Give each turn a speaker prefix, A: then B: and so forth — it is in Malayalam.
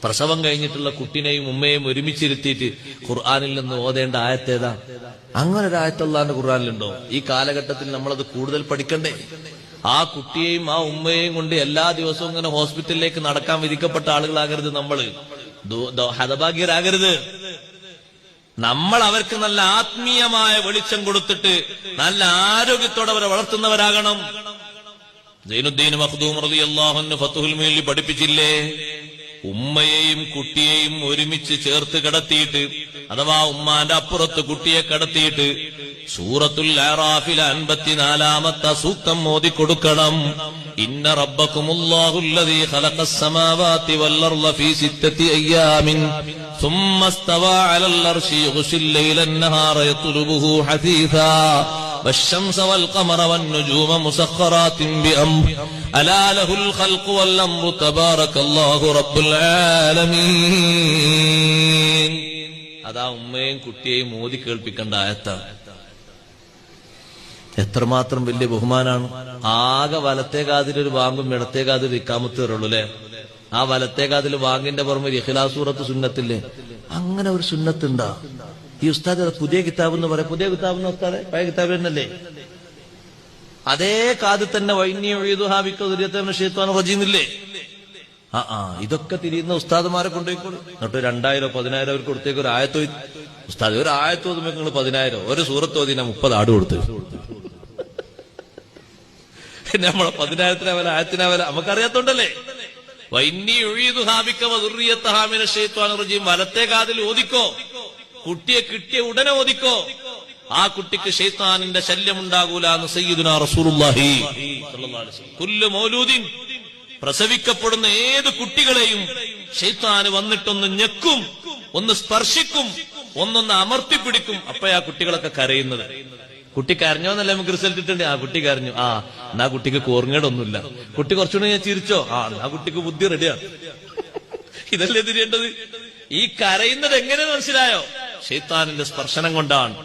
A: പ്രസവം കഴിഞ്ഞിട്ടുള്ള കുട്ടിനെയും ഉമ്മയെയും ഒരുമിച്ചിരുത്തിയിട്ട് ഖുർആനിൽ നിന്ന് ഓതേണ്ട ആയത്തേതാ? അങ്ങനെ ഒരു ആയത്ത് അല്ലാഹുവിന്റെ ഖുർആനിലുണ്ടോ? ഈ കാലഘട്ടത്തിൽ നമ്മളത് കൂടുതൽ പഠിക്കണ്ടേ? ആ കുട്ടിയെയും ആ ഉമ്മയെയും കൊണ്ട് എല്ലാ ദിവസവും ഇങ്ങനെ ഹോസ്പിറ്റലിലേക്ക് നടക്കാൻ വിധിക്കപ്പെട്ട ആളുകളാകരുത് നമ്മള്, ഹതഭാഗ്യരാകരുത്. നമ്മൾ അവർക്ക് നല്ല ആത്മീയമായ വെളിച്ചം കൊടുത്തിട്ട് നല്ല ആരോഗ്യത്തോടെ അവരെ വളർത്തുന്നവരാകണം. സൈനുദ്ദീൻ മഖ്ദൂം റളിയല്ലാഹു അൻഹു ഫത്ഹുൽ മുഈനിൽ പഠിപ്പിച്ചില്ലേ, ഉമ്മയെയും കുട്ടിയെയും ഒരുമിച്ച് ചേർത്ത് കിടത്തിയിട്ട്, അഥവാ ഉമ്മാന്റെ അപ്പുറത്ത് കുട്ടിയെ കിടത്തിയിട്ട് സൂറത്തുൽ അറാഫിലെ 54-ാമത്തെ സൂക്തം ഓതിക്കൊടുക്കണം. ഇന്ന റബ്ബക്കുമുല്ലാഹുല്ലദീ ഖലഖസ് സമാവാതി വൽ അർള ഫീ 6 അയ്യാമിൻ ثم استوى على العرش يغشي الليل النهار يطلبه حثيثا والشمس والقمر والنجوم مسخرات بأمره ألا له الخلق والأمر تبارك الله رب العالمين. അതാ ഉമ്മയും കുട്ടിയെയും മോദി കേൾപ്പിക്കേണ്ട ആയത്താണ്. എത്രമാത്രം വലിയ ബഹുമാനാണ്. ആകെ വലത്തേകാതിലൊരു വാങ്ങും ഇടത്തേകാതിൽ ഇക്കാമത്ത് വരുള്ളൂ അല്ലെ. ആ വലത്തേകാതിൽ വാങ്ങിന്റെ പുറമെ ഇഖ്ലാസ് സൂറത്ത് സുന്നത്തില്ലേ, അങ്ങനെ ഒരു സുന്നത്തുണ്ടാ? ഈ ഉസ്താദ് പുതിയ കിതാബ് എന്ന് പറയാം. പുതിയ കിതാബ് എന്ന് ഉസ്താദെ പഴയ കിതാബ് തന്നെയല്ലേ? അതേ കാതിൽ തന്നെ റജീമില്ലേ? ഇതൊക്കെ തിരിയുന്ന ഉസ്താദുമാരെ കൊണ്ടുപോയിക്കോളൂ. എന്നിട്ട് 2000 10,000 അവർക്ക് കൊടുത്തേക്ക് ഒരു ആയത്തോ. ഉസ്താദ് ഒരു ആയത്തോ നിങ്ങൾ 10,000, ഒരു സൂറത്ത് ഓതിന 30 ആട് കൊടുത്ത്. നമ്മളെ 10,000 ആയത്തിനാവല നമുക്കറിയാത്തോണ്ടല്ലേ. വലത്തെ കാതിൽ ഓദിക്കോ, കുട്ടിയെ കിട്ടിയ ഉടനെ ഓദിക്കോ, ആ കുട്ടിക്ക് ശൈത്താനിന്റെ ശല്യം ഉണ്ടാകൂല എന്ന് സയ്യിദുനാ റസൂലുള്ളാഹി സ്വല്ലല്ലാഹു അലൈഹി വസല്ലം. കുല്ലു മൗലൂദിൻ, പ്രസവിക്കപ്പെടുന്ന ഏത് കുട്ടികളെയും ശൈത്താന് വന്നിട്ടൊന്ന് ഞെക്കും, ഒന്ന് സ്പർശിക്കും, ഒന്നൊന്ന് അമർത്തിപ്പിടിക്കും. അപ്പോഴാ കുട്ടികളൊക്കെ കരയുന്നത്. കുട്ടി കരഞ്ഞോന്നല്ല നമുക്ക് റിസൾട്ട് ഇട്ടുണ്ട്. ആ കുട്ടി കരഞ്ഞു, എന്നാ കുട്ടിക്ക് കോർങ്ങേടൊന്നുമില്ല. കുട്ടി കുറച്ചുകൂടെ ഞാൻ ചിരിച്ചോ, ആ കുട്ടിക്ക് ബുദ്ധി റെഡിയാണ്. ഇതല്ലേ തിരിയേണ്ടത്. ഈ കരയുന്നത് എങ്ങനെ മനസ്സിലായോ? ശൈത്താനിന്റെ സ്പർശനം കൊണ്ടാണ്.